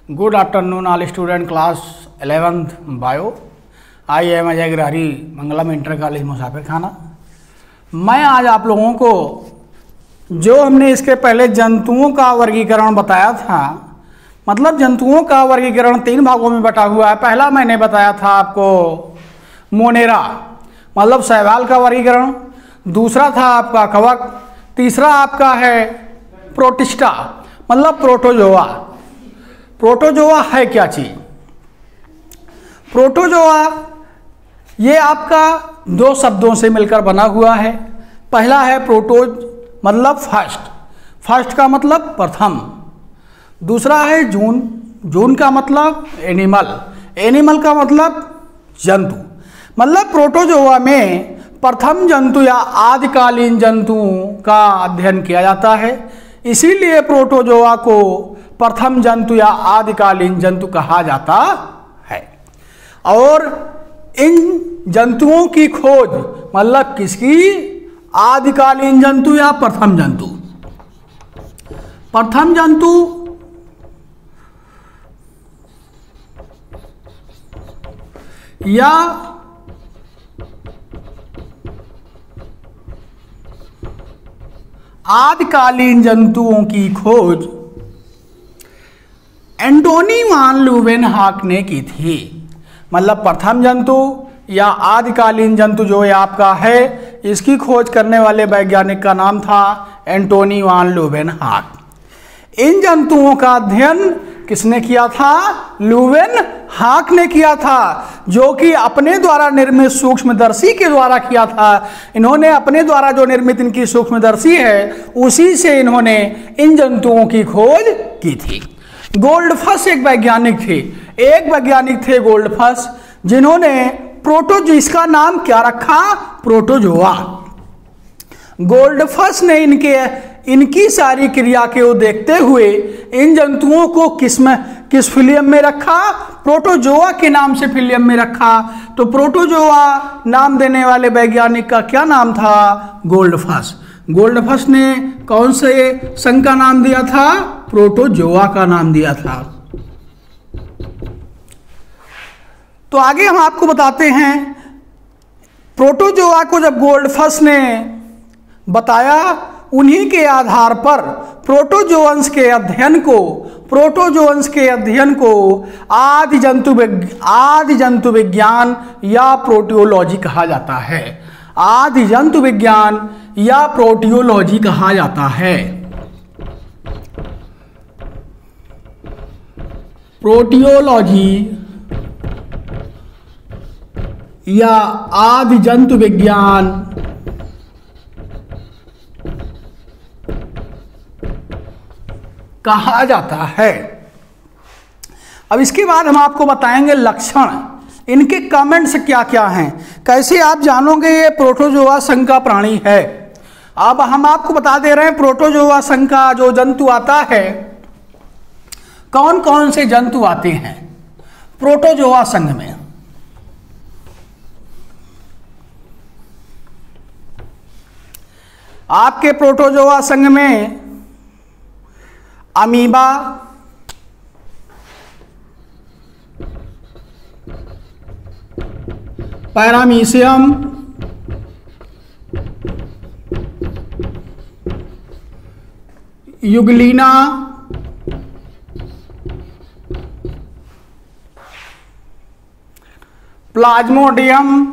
Good afternoon all student class 11th bio. I am Ajay Girhari, Mangalam inter college Musafirkhana. मैं आज आप लोगों को जो हमने इसके पहले जंतुओं का वर्गीकरण बताया था, मतलब जंतुओं का वर्गीकरण 3 भागों में बटा हुआ है। पहला मैंने बताया था आपको मोनेरा मतलब शैवाल का वर्गीकरण, दूसरा था आपका कवक, तीसरा आपका है प्रोटिस्टा मतलब प्रोटोजोआ। प्रोटोजोआ है क्या चीज? प्रोटोजोआ ये आपका 2 शब्दों से मिलकर बना हुआ है। पहला है प्रोटोज मतलब फर्स्ट, फर्स्ट का मतलब प्रथम। दूसरा है जून, जून का मतलब एनिमल, एनिमल का मतलब जंतु। मतलब प्रोटोजोआ में प्रथम जंतु या आदिकालीन जंतुओं का अध्ययन किया जाता है, इसीलिए प्रोटोजोआ को प्रथम जंतु या आदिकालीन जंतु कहा जाता है। और इन जंतुओं की खोज मतलब किसकी? आदिकालीन जंतु या प्रथम जंतु। प्रथम जंतु या आदिकालीन जंतुओं की खोज एंटोनी वान ल्यूवेनहॉक ने की थी। मतलब प्रथम जंतु या आदिकालीन जंतु जो ये आपका है, इसकी खोज करने वाले वैज्ञानिक का नाम था एंटोनी वान ल्यूवेनहॉक। इन जंतुओं का अध्ययन किसने किया था? ल्यूवेनहॉक ने किया था, जो कि अपने द्वारा निर्मित सूक्ष्मदर्शी के द्वारा किया था। इन्होंने अपने द्वारा जो निर्मित इनकी सूक्ष्मदर्शी है, उसी से इन्होंने इन जंतुओं की खोज की थी। गोल्डफस एक वैज्ञानिक थे, एक वैज्ञानिक थे गोल्डफस, जिन्होंने इसका नाम क्या रखा? प्रोटोजोआ। गोल्डफस ने इनकी सारी क्रिया को देखते हुए इन जंतुओं को किस फिलियम में रखा? प्रोटोजोआ के नाम से फिलियम में रखा। तो प्रोटोजोआ नाम देने वाले वैज्ञानिक का क्या नाम था? गोल्डफस। गोल्डफस ने कौन से संघ का नाम दिया था? प्रोटोजोआ का नाम दिया था। तो आगे हम आपको बताते हैं, प्रोटोजोआ को जब गोल्डफस ने बताया, उन्हीं के आधार पर प्रोटोजोअंस के अध्ययन को आदि जंतु विज्ञान या प्रोटियोलॉजी कहा जाता है। आदि जंतु विज्ञान या प्रोटियोलॉजी कहा जाता है। प्रोटियोलॉजी या आदि जंतु विज्ञान कहा जाता है। अब इसके बाद हम आपको बताएंगे लक्षण, इनके कमेंट्स क्या क्या हैं, कैसे आप जानोगे ये प्रोटोजोआ संघ का प्राणी है। अब हम आपको बता दे रहे हैं प्रोटोजोआ संघ का जो जंतु आता है, कौन कौन से जंतु आते हैं प्रोटोजोआ संघ में। आपके प्रोटोजोआ संघ में amoeba, paramecium, euglena, Plasmodium,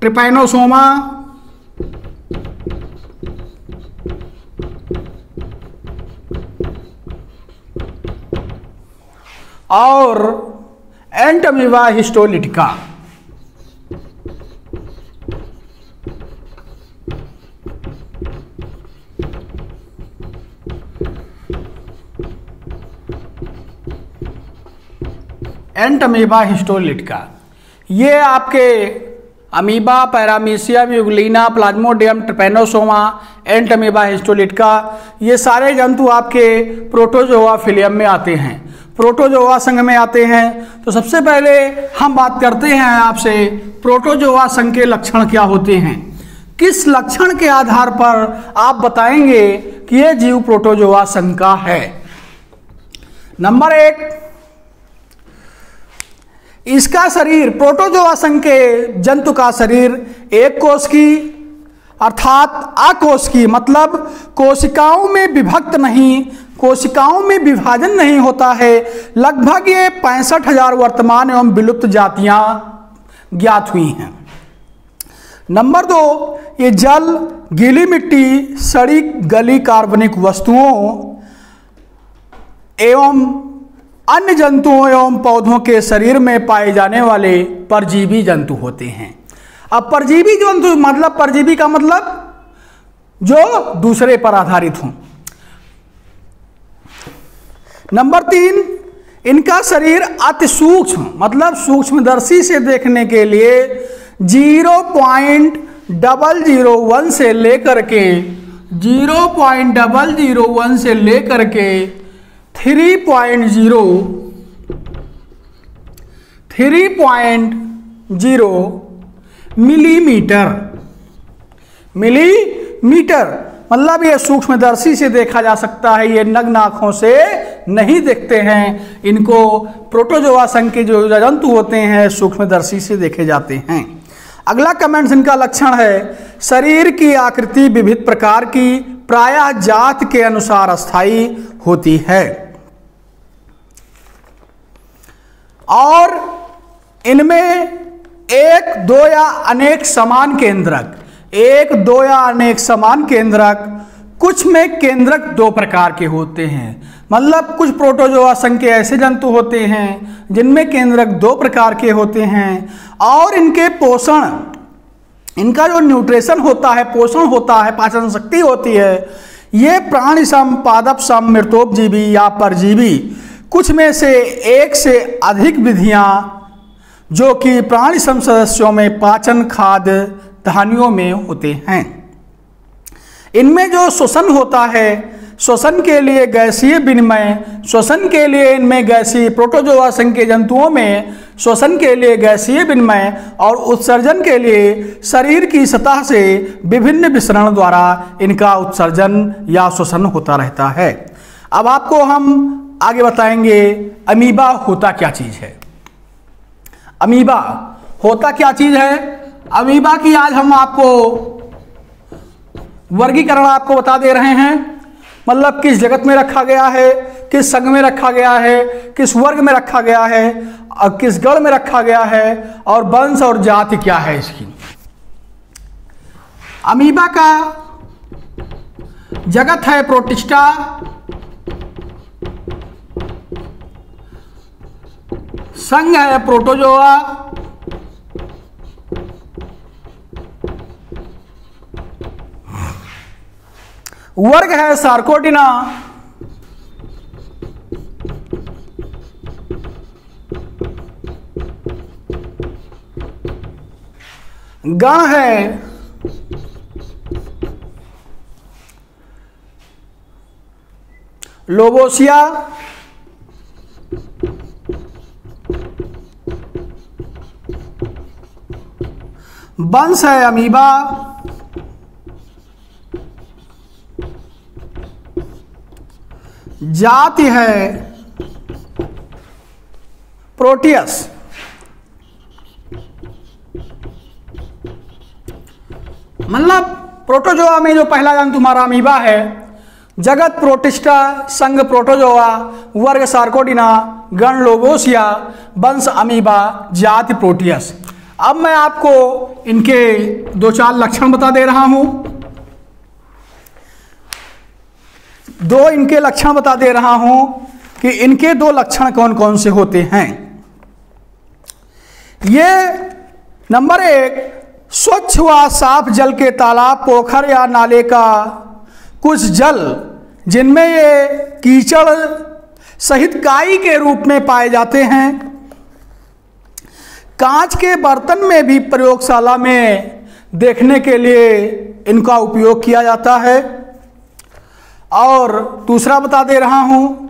Trypanosoma, और एंटमीबा हिस्टोलिटिका। एंटमीबा हिस्टोलिटिका ये आपके amoeba, paramecium, euglena, Plasmodium, Trypanosoma, Entamoeba histolytica, ये सारे जंतु आपके प्रोटोजोआ फिलियम में आते हैं, प्रोटोजोआ संघ में आते हैं। तो सबसे पहले हम बात करते हैं आपसे प्रोटोजोआ संघ के लक्षण क्या होते हैं। किस लक्षण के आधार पर आप बताएंगे कि यह जीव प्रोटोजोआ संघ का है? नंबर 1, इसका शरीर, प्रोटोजोआ संघ के जंतु का शरीर एक कोश की अर्थात अकोशिकीय, मतलब कोशिकाओं में विभक्त नहीं, कोशिकाओं में विभाजन नहीं होता है। लगभग ये 65,000 वर्तमान एवं विलुप्त जातियां ज्ञात हुई हैं। नंबर 2, ये जल, गीली मिट्टी, सड़ी गली कार्बनिक वस्तुओं एवं अन्य जंतुओं एवं पौधों के शरीर में पाए जाने वाले परजीवी जंतु होते हैं। अब परजीवी जंतु मतलब, परजीवी का मतलब जो दूसरे पर आधारित हों। नंबर 3, इनका शरीर अति सूक्ष्म, मतलब सूक्ष्मदर्शी से देखने के लिए 0.001 से लेकर के 0.001 से लेकर के 3.0 मिलीमीटर, मतलब ये सूक्ष्मदर्शी से देखा जा सकता है, ये नग्न आंखों से नहीं देखते हैं। इनको प्रोटोजोआ संघ के जो जंतु होते हैं सूक्ष्मदर्शी से देखे जाते हैं। अगला कमेंट्स इनका लक्षण है, शरीर की आकृति विविध प्रकार की, प्रायः जात के अनुसार अस्थायी होती है और इनमें 1, 2 या अनेक समान केंद्रक, 1, 2 या अनेक समान केंद्रक, कुछ में केंद्रक 2 प्रकार के होते हैं। मतलब कुछ प्रोटोजोआ संघ के ऐसे जंतु होते हैं जिनमें केंद्रक 2 प्रकार के होते हैं और इनके पोषण, इनका जो न्यूट्रिशन होता है, पोषण होता है, पाचन शक्ति होती है, ये प्राणी सम, पादप सम, मृतोपजीवी या परजीवी, कुछ में से एक से अधिक विधियां जो कि प्राणी सम सदस्यों में पाचन, खाद्य, धान्यों में होते हैं। इनमें जो श्वसन होता है, श्वसन के लिए गैसीय विनिमय, श्वसन के लिए इनमें गैसीय, प्रोटोजोआ संघ के जंतुओं में श्वसन के लिए गैसीय विनिमय और उत्सर्जन के लिए शरीर की सतह से विभिन्न विसरण द्वारा इनका उत्सर्जन या श्वसन होता रहता है। अब आपको हम आगे बताएंगे अमीबा होता क्या चीज है। अमीबा होता क्या चीज है? अमीबा की आज हम आपको वर्गीकरण आपको बता दे रहे हैं, मतलब किस जगत में रखा गया है, किस संघ में रखा गया है, किस वर्ग में रखा गया है और किस गण में रखा गया है और वंश और जाति क्या है इसकी। अमीबा का जगत है प्रोटिस्टा, संघ है प्रोटोजोआ, वर्ग है सार्कोडिना, गण है लोबोसिया, वंश है अमीबा, जाति है प्रोटियस। मतलब प्रोटोजोआ में जो पहला जंतु तुम्हारा अमीबा है, जगत प्रोटिस्टा, संघ प्रोटोजोआ, वर्ग सार्कोडिना, गण लोबोसिया, वंश अमीबा, जाति प्रोटियस। अब मैं आपको इनके 2-4 लक्षण बता दे रहा हूं। 2 इनके लक्षण बता दे रहा हूं कि इनके 2 लक्षण कौन कौन से होते हैं। ये नंबर 1, स्वच्छ व साफ जल के तालाब, पोखर या नाले का कुछ जल जिनमें ये कीचड़ सहित काई के रूप में पाए जाते हैं। कांच के बर्तन में भी प्रयोगशाला में देखने के लिए इनका उपयोग किया जाता है। और दूसरा बता दे रहा हूं,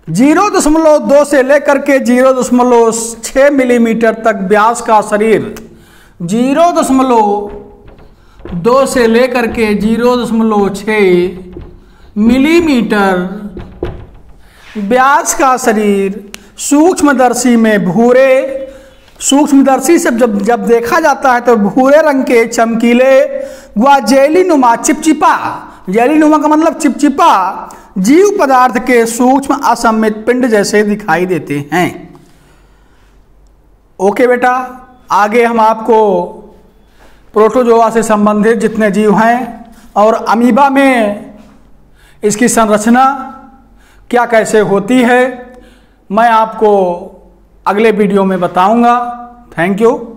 0.2 से लेकर के 0.6 मिलीमीटर तक व्यास का शरीर, 0.2 2 से लेकर के 0.6 मिलीमीटर व्यास का शरीर सूक्ष्मदर्शी में भूरे, सूक्ष्मदर्शी से जब देखा जाता है तो भूरे रंग के चमकीले व जेलीनुमा चिपचिपा, जेलीनुमा का मतलब चिपचिपा जीव पदार्थ के सूक्ष्म असममित पिंड जैसे दिखाई देते हैं। ओके बेटा, आगे हम आपको प्रोटोजोआ से संबंधित जितने जीव हैं और अमीबा में इसकी संरचना क्या कैसे होती है मैं आपको अगले वीडियो में बताऊंगा। Thank you.